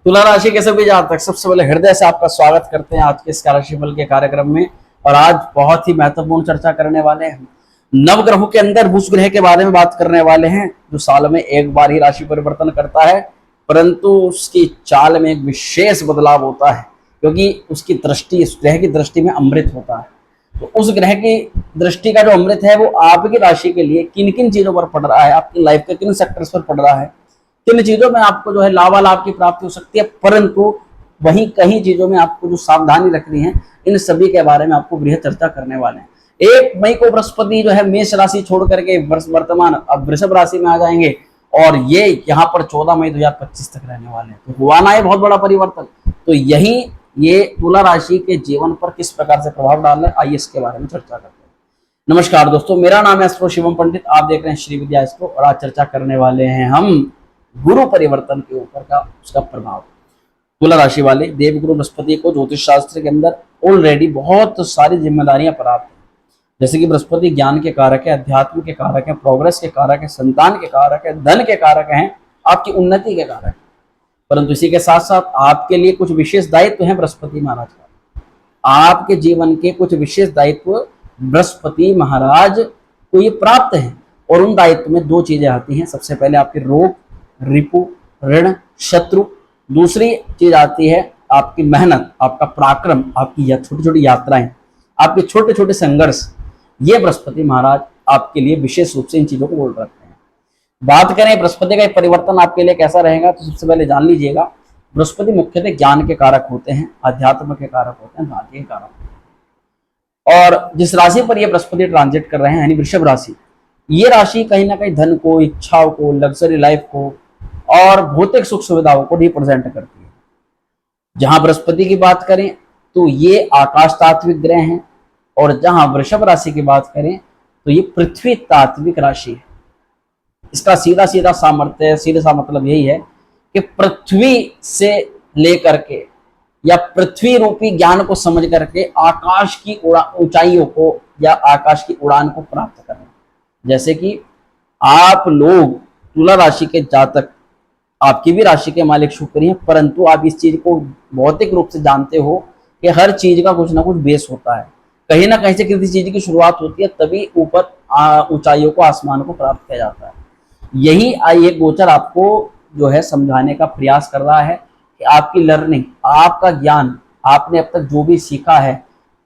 तुला राशि के सभी जातक सबसे पहले हृदय से आपका स्वागत करते हैं आज के इस राशिफल के कार्यक्रम में। और आज बहुत ही महत्वपूर्ण चर्चा करने वाले हैं। नवग्रहों के अंदर बुध ग्रह के बारे में बात करने वाले हैं, जो साल में एक बार ही राशि परिवर्तन करता है, परंतु उसकी चाल में एक विशेष बदलाव होता है, क्योंकि उसकी दृष्टि, उस ग्रह की दृष्टि में अमृत होता है। तो उस ग्रह की दृष्टि का जो अमृत है वो आपकी राशि के लिए किन किन चीजों पर पड़ रहा है, आपकी लाइफ के किन सेक्टर्स पर पड़ रहा है, किन चीजों में आपको जो है लाभालाभ की प्राप्ति हो सकती है, परंतु वहीं कई चीजों में आपको जो सावधानी रखनी है, इन सभी के बारे में आपको बृहद चर्चा करने वाले हैं। 1 मई को बृहस्पति जो है मेष राशि छोड़ करके वर्तमान अब वृषभ राशि में आ जाएंगे और ये यहाँ पर 14 मई 2025 तक रहने वाले हैं। तो हुआ ना ये बहुत बड़ा परिवर्तन। तो यही ये तुला राशि के जीवन पर किस प्रकार से प्रभाव डाल रहा है, आइए इसके बारे में चर्चा करते हैं। नमस्कार दोस्तों, मेरा नाम है एस्ट्रो शिवम पंडित, आप देख रहे हैं श्री विद्या एस्ट्रो और आज चर्चा करने वाले हैं हम गुरु परिवर्तन के ऊपर का उसका प्रभाव। तुला राशि वाले देवगुरु बृहस्पति को ज्योतिष शास्त्र के अंदर ऑलरेडी बहुत सारी जिम्मेदारियां प्राप्त हैं, जैसे कि बृहस्पति ज्ञान के कारक है, अध्यात्म के कारक है, प्रोग्रेस के कारक है, संतान के कारक है, धन के कारक हैं, आपकी उन्नति के कारक है। परंतु इसी के साथ साथ आपके लिए कुछ विशेष दायित्व हैं बृहस्पति महाराज का। आपके जीवन के कुछ विशेष दायित्व बृहस्पति महाराज को ये प्राप्त है और उन दायित्व में 2 चीजें आती हैं। सबसे पहले आपके रोग, रिपु, ऋण, शत्रु। दूसरी चीज आती है आपकी मेहनत, आपका पराक्रम, आपकी छोटी छोटी यात्राएं, आपके छोटे छोटे संघर्ष। ये बृहस्पति महाराज आपके लिए विशेष रूप से इन चीजों को बोल रखते हैं। बात करें बृहस्पति का परिवर्तन आपके लिए कैसा रहेगा, तो सबसे पहले जान लीजिएगा, बृहस्पति मुख्यतः ज्ञान के कारक होते हैं, अध्यात्म के कारक होते हैं, भाग्य के कारक होते हैं। और जिस राशि पर ये बृहस्पति ट्रांजिट कर रहे हैं यानी वृषभ राशि, ये राशि कहीं ना कहीं धन को, इच्छाओं को, लग्जरी लाइफ को और भौतिक सुख सुविधाओं को रिप्रेजेंट करती है। जहां बृहस्पति की बात करें तो ये आकाश तात्विक ग्रह हैं, और जहां वृषभ राशि की बात करें तो ये पृथ्वी तात्विक राशि है। इसका सीधा सीधा सामर्थ्य, सीधा सा मतलब यही है कि पृथ्वी से लेकर के या पृथ्वी रूपी ज्ञान को समझ करके आकाश की ऊंचाइयों को या आकाश की उड़ान को प्राप्त करना। जैसे कि आप लोग तुला राशि के जातक, आपकी भी राशि के मालिक शुक्र हैं, परंतु आप इस चीज को भौतिक रूप से जानते हो कि हर चीज का कुछ ना कुछ बेस होता है। कहीं ना कहीं से किसी चीज की शुरुआत होती है, तभी ऊपर ऊंचाइयों को, आसमान को प्राप्त किया जाता है। यही ये गोचर आपको जो है समझाने का प्रयास कर रहा है कि आपकी लर्निंग, आपका ज्ञान, आपने अब तक जो भी सीखा है,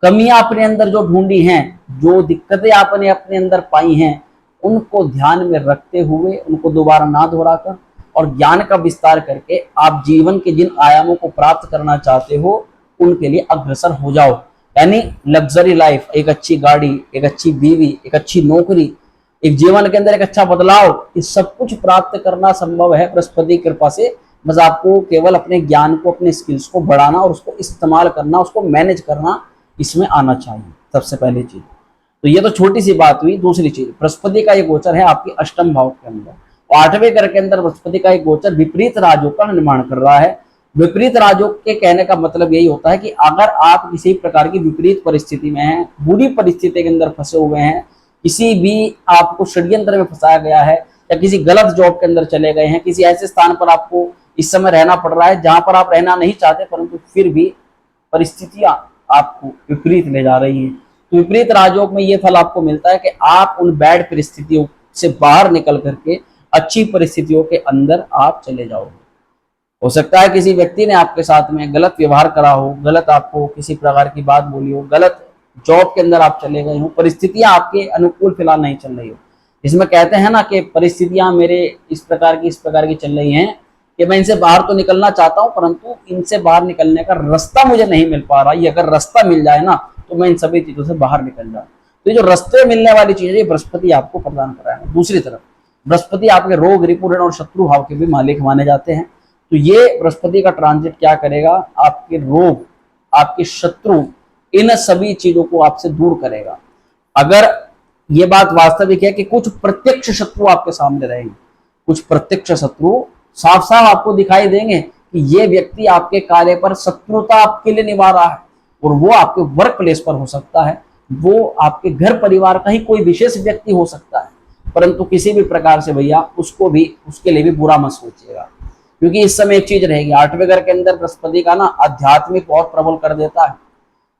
कमियां अपने अंदर जो ढूंढी हैं, जो दिक्कतें आपने अपने अंदर पाई हैं, उनको ध्यान में रखते हुए उनको दोबारा ना दोहराकर और ज्ञान का विस्तार करके आप जीवन के जिन आयामों को प्राप्त करना चाहते हो उनके लिए अग्रसर हो जाओ। यानी लग्जरी लाइफ, एक अच्छी गाड़ी, एक अच्छी बीवी, एक अच्छी नौकरी, एक जीवन के अंदर एक अच्छा बदलाव, ये सब कुछ प्राप्त करना संभव है बृहस्पति की कृपा से। बस आपको केवल अपने ज्ञान को, अपने स्किल्स को बढ़ाना और उसको इस्तेमाल करना, उसको मैनेज करना, इसमें आना चाहिए सबसे पहली चीज। तो ये तो छोटी सी बात हुई। दूसरी चीज, बृहस्पति का ये गोचर है आपके अष्टम भाव के अंदर, 8वें घर के अंदर बृहस्पति का एक गोचर विपरीत राजयोग का निर्माण कर रहा है। विपरीत राजयोग के कहने का मतलब यही होता है कि अगर आप किसी प्रकार की विपरीत परिस्थिति में हैं, बुरी परिस्थिति के अंदर फंसे हुए हैं, किसी भी आपको षड्यंत्र में फंसाया गया है या किसी गलत जॉब के अंदर चले गए हैं, किसी ऐसे स्थान पर आपको इस समय रहना पड़ रहा है जहां पर आप रहना नहीं चाहते, परंतु फिर भी परिस्थितियां आपको विपरीत ले जा रही हैं, तो विपरीत राजयोग में ये फल आपको मिलता है कि आप उन बैड परिस्थितियों से बाहर निकल करके अच्छी परिस्थितियों के अंदर आप चले जाओगे। हो सकता है किसी व्यक्ति ने आपके साथ में गलत व्यवहार करा हो, गलत आपको किसी प्रकार की बात बोली हो, गलत जॉब के अंदर आप चले गए हो, परिस्थितियां आपके अनुकूल फिलहाल नहीं चल रही हो। इसमें कहते हैं ना कि परिस्थितियां मेरे इस प्रकार की चल रही हैं कि मैं इनसे बाहर तो निकलना चाहता हूं, परंतु इनसे बाहर निकलने का रास्ता मुझे नहीं मिल पा रहा। ये अगर रास्ता मिल जाए ना तो मैं इन सभी चीजों से बाहर निकल जाऊं। तो ये जो रास्ते मिलने वाली चीज है, ये बृहस्पति आपको प्रदान कराएगा। दूसरी तरफ बृहस्पति आपके रोग, रिपु, ऋण और शत्रु भाव के भी मालिक माने जाते हैं। तो ये बृहस्पति का ट्रांजिट क्या करेगा, आपके रोग, आपके शत्रु, इन सभी चीजों को आपसे दूर करेगा। अगर ये बात वास्तविक है कि कुछ प्रत्यक्ष शत्रु आपके सामने रहेंगे, कुछ प्रत्यक्ष शत्रु साफ साफ आपको दिखाई देंगे कि ये व्यक्ति आपके कार्य पर शत्रुता आपके लिए निभा रहा है, और वो आपके वर्क प्लेस पर हो सकता है, वो आपके घर परिवार का ही कोई विशेष व्यक्ति हो सकता है, परंतु किसी भी प्रकार से भैया उसको भी, उसके लिए भी बुरा मत सोचिएगा। क्योंकि इस समय एक चीज रहेगी, 8वें घर के अंदर बृहस्पति का ना आध्यात्मिक बहुत प्रबल कर देता है।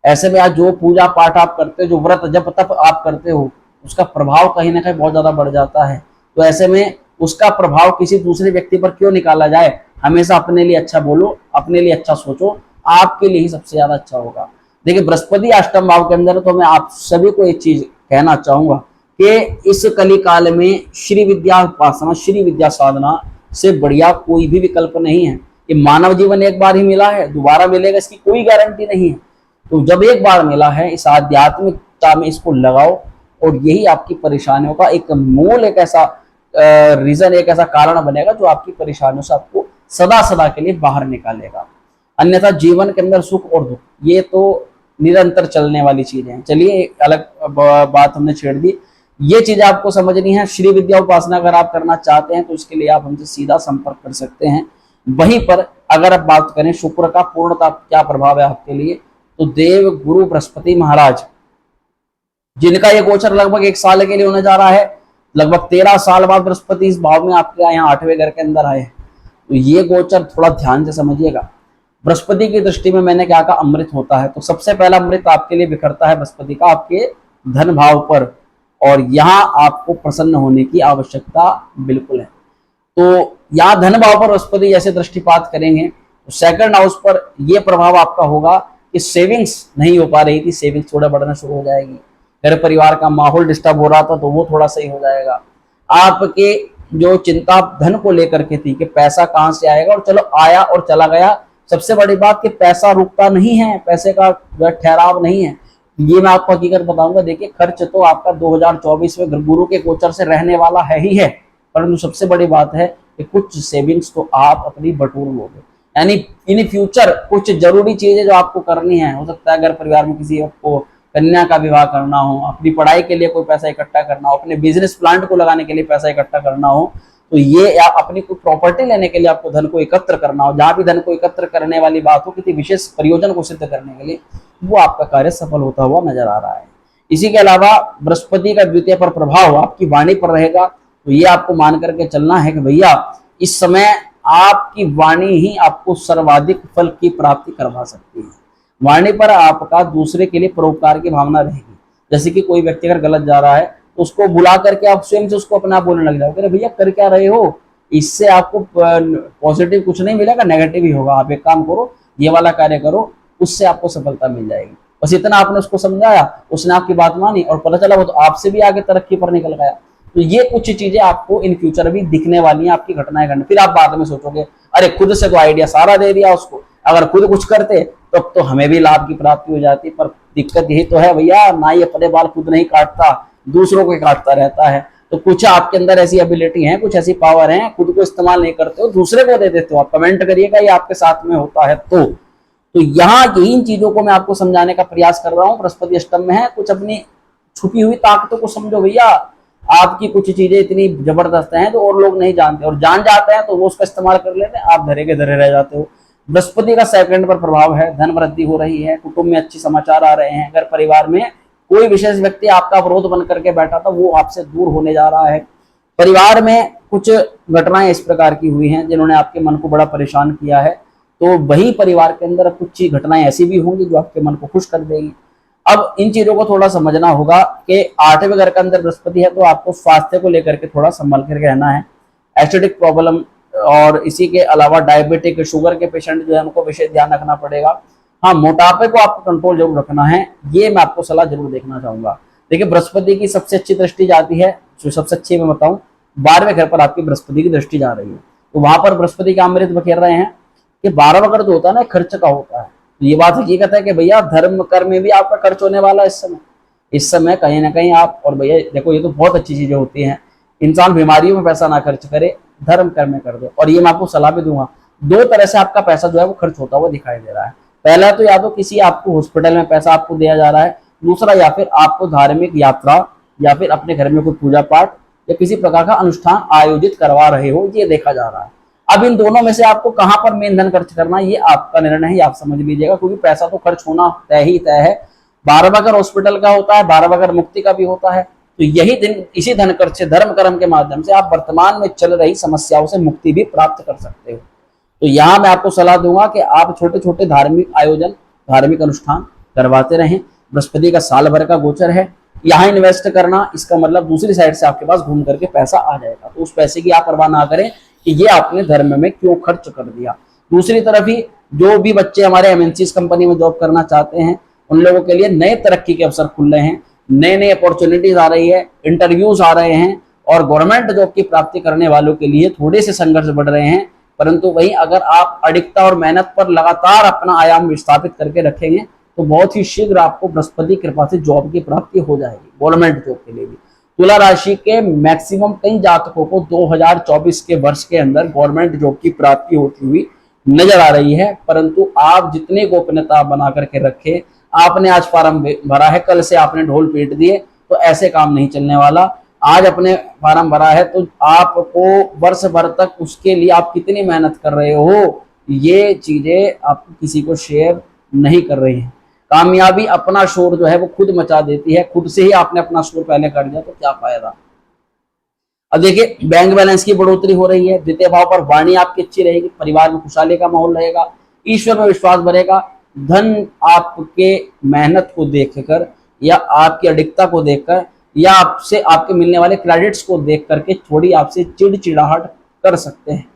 ऐसे में आज जो पूजा पाठ आप करते हो, जो व्रत जप तप आप करते हो, उसका प्रभाव कहीं ना कहीं बहुत ज्यादा बढ़ जाता है। तो ऐसे में उसका प्रभाव किसी दूसरे व्यक्ति पर क्यों निकाला जाए, हमेशा अपने लिए अच्छा बोलो, अपने लिए अच्छा सोचो, आपके लिए ही सबसे ज्यादा अच्छा होगा। देखिए बृहस्पति अष्टम भाव के अंदर, तो मैं आप सभी को एक चीज कहना चाहूंगा कि इस कली काल में श्री विद्या उपासना, श्री विद्या साधना से बढ़िया कोई भी विकल्प नहीं है। ये मानव जीवन एक बार ही मिला है, दोबारा मिलेगा इसकी कोई गारंटी नहीं है। तो जब एक बार मिला है, इस आध्यात्मिकता में इसको लगाओ, और यही आपकी परेशानियों का एक मूल, एक ऐसा रीजन, एक ऐसा कारण बनेगा जो आपकी परेशानियों से आपको सदा सदा के लिए बाहर निकालेगा। अन्यथा जीवन के अंदर सुख और दुख ये तो निरंतर चलने वाली चीजें हैं। चलिए एक अलग बात हमने छेड़ दी, ये चीज आपको समझनी है। श्री विद्या उपासना अगर आप करना चाहते हैं तो इसके लिए आप हमसे सीधा संपर्क कर सकते हैं। वहीं पर अगर आप बात करें शुक्र का पूर्णता क्या प्रभाव है आपके लिए, तो देव गुरु बृहस्पति महाराज, जिनका ये गोचर लगभग 1 साल के लिए होने जा रहा है, लगभग 13 साल बाद बृहस्पति इस भाव में आपके यहाँ 8वें घर के अंदर आए। तो ये गोचर थोड़ा ध्यान से समझिएगा। बृहस्पति की दृष्टि में मैंने क्या कहा, अमृत होता है, तो सबसे पहला अमृत आपके लिए बिखरता है बृहस्पति का आपके धन भाव पर, और यहाँ आपको प्रसन्न होने की आवश्यकता बिल्कुल है। तो यहाँ धन भाव पर बृहस्पति जैसे दृष्टिपात करेंगे तो सेकंड हाउस पर यह प्रभाव आपका होगा कि सेविंग्स नहीं हो पा रही थी, सेविंग्स थोड़ा बढ़ना शुरू हो जाएगी। घर परिवार का माहौल डिस्टर्ब हो रहा था तो वो थोड़ा सही हो जाएगा। आपके जो चिंता धन को लेकर के थी कि पैसा कहाँ से आएगा, और चलो आया और चला गया। सबसे बड़ी बात कि पैसा रुकता नहीं है, पैसे का ठहराव नहीं है, ये मैं आपको हकीकत बताऊंगा। देखिए खर्च तो आपका 2024 में गुरु के गोचर से रहने वाला है ही है, परंतु सबसे बड़ी बात है कि कुछ सेविंग्स तो आप अपनी बटोर लोगे। यानी इन फ्यूचर कुछ जरूरी चीजें जो आपको करनी है, हो सकता है अगर परिवार में किसी को कन्या का विवाह करना हो, अपनी पढ़ाई के लिए कोई पैसा इकट्ठा करना हो, अपने बिजनेस प्लांट को लगाने के लिए पैसा इकट्ठा करना हो, तो ये या अपनी कोई प्रॉपर्टी लेने के लिए आपको धन को एकत्र करना हो, जहां भी धन को एकत्र करने वाली बात हो, किसी विशेष प्रयोजन को सिद्ध करने के लिए, वो आपका कार्य सफल होता हुआ नजर आ रहा है। इसी के अलावा बृहस्पति का द्वितीय पर प्रभाव आपकी वाणी पर रहेगा, तो ये आपको मान करके चलना है कि भैया इस समय आपकी वाणी ही आपको सर्वाधिक फल की प्राप्ति करवा सकती है। वाणी पर आपका दूसरे के लिए परोपकार की भावना रहेगी। जैसे कि कोई व्यक्ति अगर गलत जा रहा है तो उसको बुला करके आप स्वयं से उसको अपना बोलने लग जाओगे, भैया कर क्या रहे हो, इससे आपको पॉजिटिव कुछ नहीं मिलेगा, नेगेटिव ही होगा। आप एक काम करो, ये वाला कार्य करो, उससे आपको सफलता मिल जाएगी। बस इतना आपने उसको समझाया, उसने आपकी बात मानी और पता चला वो तो आपसे भी आगे तरक्की पर निकल गया। तो ये कुछ चीजें आपको इन फ्यूचर भी दिखने वाली हैं, आपकी घटनाएं घटने। फिर आप बाद में सोचोगे अरे खुद से तो आइडिया सारा दे दिया उसको, अगर खुद कुछ करते तो हमें भी लाभ की प्राप्ति हो जाती। पर दिक्कत यही तो है भैया, ना ये अपने बाल खुद नहीं काटता, दूसरों को काटता रहता है। तो कुछ आपके अंदर ऐसी एबिलिटी है, कुछ ऐसी पावर है, खुद को इस्तेमाल नहीं करते हो, दूसरे को दे देते हो। आप कमेंट करिएगा ये आपके साथ में होता है। तो यहाँ इन चीजों को मैं आपको समझाने का प्रयास कर रहा हूँ। बृहस्पति अष्टम में है, कुछ अपनी छुपी हुई ताकतों को समझो भैया। आपकी कुछ चीजें इतनी जबरदस्त हैं जो और लोग नहीं जानते, और जान जाते हैं तो वो उसका इस्तेमाल कर लेते हैं, आप धरे के धरे रह जाते हो। बृहस्पति का सेकंड पर प्रभाव है, धन वृद्धि हो रही है, कुटुंब में अच्छे समाचार आ रहे हैं, अगर परिवार में कोई विशेष व्यक्ति आपका विरोध बन करके बैठा था वो आपसे दूर होने जा रहा है। परिवार में कुछ घटनाएं इस प्रकार की हुई हैं जिन्होंने आपके मन को बड़ा परेशान किया है, तो वही परिवार के अंदर कुछ घटनाएं ऐसी भी होंगी जो आपके मन को खुश कर देगी। अब इन चीजों को थोड़ा समझना होगा कि 8वें घर के अंदर बृहस्पति है, तो आपको स्वास्थ्य को लेकर के थोड़ा संभल कर रहना है। एसिडिक प्रॉब्लम और इसी के अलावा डायबिटिक, शुगर के पेशेंट जो है उनको विशेष ध्यान रखना पड़ेगा। हाँ, मोटापे को आपको कंट्रोल जरूर रखना है, ये मैं आपको सलाह जरूर देखना चाहूंगा। देखिए बृहस्पति की सबसे अच्छी दृष्टि जाती है, जो सबसे अच्छी मैं बताऊं, 12वें घर पर आपकी बृहस्पति की दृष्टि जा रही है, तो वहां पर बृहस्पति के अमृत बखेर रहे हैं कि 12वां घर जो होता है ना खर्च का होता है। तो ये बात हकीकत है कि भैया धर्म कर्म में भी आपका खर्च होने वाला है इस समय कहीं ना कहीं आप। और भैया देखो ये तो बहुत अच्छी चीजें होती हैं, इंसान बीमारियों में पैसा ना खर्च करे, धर्म कर्म में कर दो। और ये मैं आपको सलाह भी दूंगा, 2 तरह से आपका पैसा जो है वो खर्च होता हुआ दिखाई दे रहा है। पहला तो या तो किसी आपको हॉस्पिटल में पैसा आपको दिया जा रहा है, दूसरा या फिर आपको धार्मिक यात्रा या फिर अपने घर में कोई पूजा पाठ या किसी प्रकार का अनुष्ठान आयोजित करवा रहे हो, ये देखा जा रहा है। अब इन दोनों में से आपको कहां पर मेन धन खर्च करना है ये आपका निर्णय है, आप समझ लीजिएगा, क्योंकि पैसा तो खर्च होना तय ही तय है। 12वां घर हॉस्पिटल का होता है, 12वां घर मुक्ति का भी होता है। तो यही दिन इसी धन खर्च से, धर्म कर्म के माध्यम से आप वर्तमान में चल रही समस्याओं से मुक्ति भी प्राप्त कर सकते हो। तो यहाँ मैं आपको सलाह दूंगा कि आप छोटे छोटे धार्मिक आयोजन, धार्मिक अनुष्ठान करवाते रहें। बृहस्पति का साल भर का गोचर है, यहाँ इन्वेस्ट करना, इसका मतलब दूसरी साइड से आपके पास घूम करके पैसा आ जाएगा, तो उस पैसे की आप परवाह ना करें कि ये आपने धर्म में क्यों खर्च कर दिया। दूसरी तरफ ही जो भी बच्चे हमारे एमएनसीज कंपनी में जॉब करना चाहते हैं, उन लोगों के लिए नए तरक्की के अवसर खुल रहे हैं, नए नए अपॉर्चुनिटीज आ रही है, इंटरव्यूज आ रहे हैं, और गवर्नमेंट जॉब की प्राप्ति करने वालों के लिए थोड़े से संघर्ष बढ़ रहे हैं। परंतु वहीं अगर आप अडिगता और मेहनत पर लगातार अपना आयाम विस्थापित करके रखेंगे तो बहुत ही शीघ्र आपको बृहस्पति कृपा से जॉब की प्राप्ति हो जाएगी, गवर्नमेंट जॉब के लिए भी। तुला राशि के मैक्सिमम कई जातकों को 2024 के वर्ष के अंदर गवर्नमेंट जॉब की प्राप्ति होती हुई नजर आ रही है। परंतु आप जितनी गोपनीयता बना करके रखे, आपने आज फॉर्म भरा है, कल से आपने ढोल पीट दिए, तो ऐसे काम नहीं चलने वाला। आज अपने फॉर्म भरा है तो आपको वर्ष भर तक उसके लिए आप कितनी मेहनत कर रहे हो, ये चीजें आप किसी को शेयर नहीं कर रही हैं। कामयाबी अपना शोर जो है वो खुद मचा देती है, खुद से ही आपने अपना शोर पहले कर दिया तो क्या फायदा। अब देखिए, बैंक बैलेंस की बढ़ोतरी हो रही है, द्वितीय भाव पर वाणी आपकी अच्छी रहेगी, परिवार में खुशहाली का माहौल रहेगा, ईश्वर में विश्वास बढ़ेगा, धन आपके मेहनत को देखकर या आपकी अडिगता को देखकर या आपसे आपके मिलने वाले क्रेडिट्स को देख करके थोड़ी आपसे चिड़चिड़ाहट कर सकते हैं।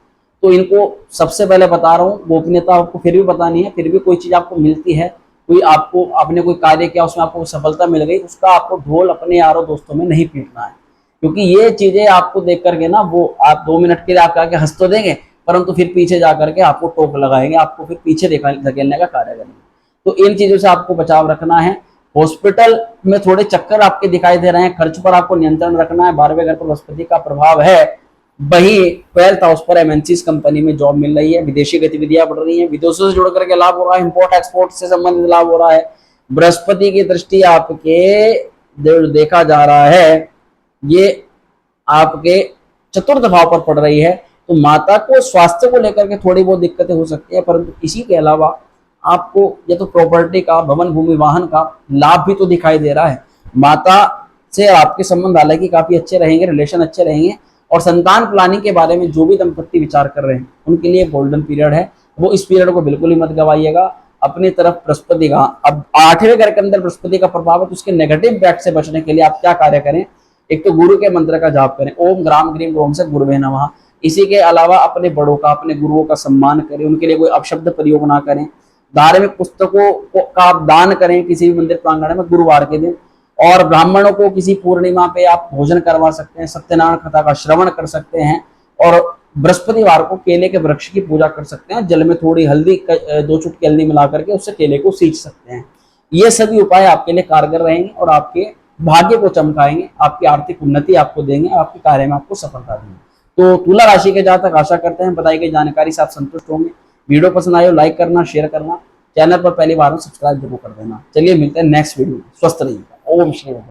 तो इनको सबसे पहले बता रहा हूँ, गोपनीयता आपको फिर भी बतानी है। फिर भी कोई चीज आपको मिलती है, कोई आपको आपने कोई कार्य किया उसमें आपको सफलता मिल गई, उसका आपको ढोल अपने यारों दोस्तों में नहीं पीटना है, क्योंकि ये चीजें आपको देख करके ना वो आप 2 मिनट के लिए आप आके हंस तो देंगे, परंतु फिर पीछे जा करके आपको टोक लगाएंगे, आपको फिर पीछे धकेलने का कार्य करेंगे। तो इन चीजों से आपको बचाव रखना है। हॉस्पिटल में थोड़े चक्कर आपके दिखाई दे रहे हैं, खर्च पर आपको नियंत्रण रखना है। 12वें घर पर बृहस्पति का प्रभाव है, वही 12th हाउस पर एमएनसीज कंपनी में जॉब मिल रही है, विदेशी गतिविधियां बढ़ रही हैं, विदेशों से जुड़ करके लाभ हो रहा है, इंपोर्ट एक्सपोर्ट से संबंधित लाभ हो रहा है। बृहस्पति की दृष्टि आपके जो देखा जा रहा है ये आपके चतुर्थ भाव पर पड़ रही है, तो माता को स्वास्थ्य को लेकर के थोड़ी बहुत दिक्कतें हो सकती है, परंतु इसी के अलावा आपको ये तो प्रॉपर्टी का, भवन भूमि वाहन का लाभ भी तो दिखाई दे रहा है। माता से आपके संबंध हालांकि काफी अच्छे रहेंगे, रिलेशन अच्छे रहेंगे, और संतान प्लानिंग के बारे में जो भी दंपत्ति विचार कर रहे हैं उनके लिए गोल्डन पीरियड है, वो इस पीरियड को बिल्कुल ही मत गवाइएगा। अपनी तरफ बृहस्पति का, अब 8वें घर के अंदर बृहस्पति का प्रभाव है, तो उसके नेगेटिव इम्पैक्ट से बचने के लिए आप क्या कार्य करें, एक तो गुरु के मंत्र का जाप करें, ओम ग्राम ग्रीम ग्रोम से गुरुवे नमः। इसी के अलावा अपने बड़ों का, अपने गुरुओं का सम्मान करें, उनके लिए कोई अपशब्द प्रयोग ना करें। धार्मिक पुस्तकों का आप दान करें किसी भी मंदिर प्रांगण में गुरुवार के दिन, और ब्राह्मणों को किसी पूर्णिमा पे आप भोजन करवा सकते हैं, सत्यनारायण कथा का श्रवण कर सकते हैं, और बृहस्पतिवार को केले के वृक्ष की पूजा कर सकते हैं। जल में थोड़ी हल्दी, 2 चुटकी हल्दी मिला करके उससे केले को सींच सकते हैं। ये सभी उपाय आपके लिए कारगर रहेंगे और आपके भाग्य को चमकाएंगे, आपकी आर्थिक उन्नति आपको देंगे, आपके कार्य में आपको सफलता देंगे। तो तुला राशि के जातक आशा करते हैं बताई गई जानकारी से आप संतुष्ट होंगे। वीडियो पसंद आए हो लाइक करना, शेयर करना, चैनल पर पहली बार सब्सक्राइब जरूर कर देना। चलिए मिलते हैं नेक्स्ट वीडियो में। स्वस्थ रहिएगा। ओम श्री राम।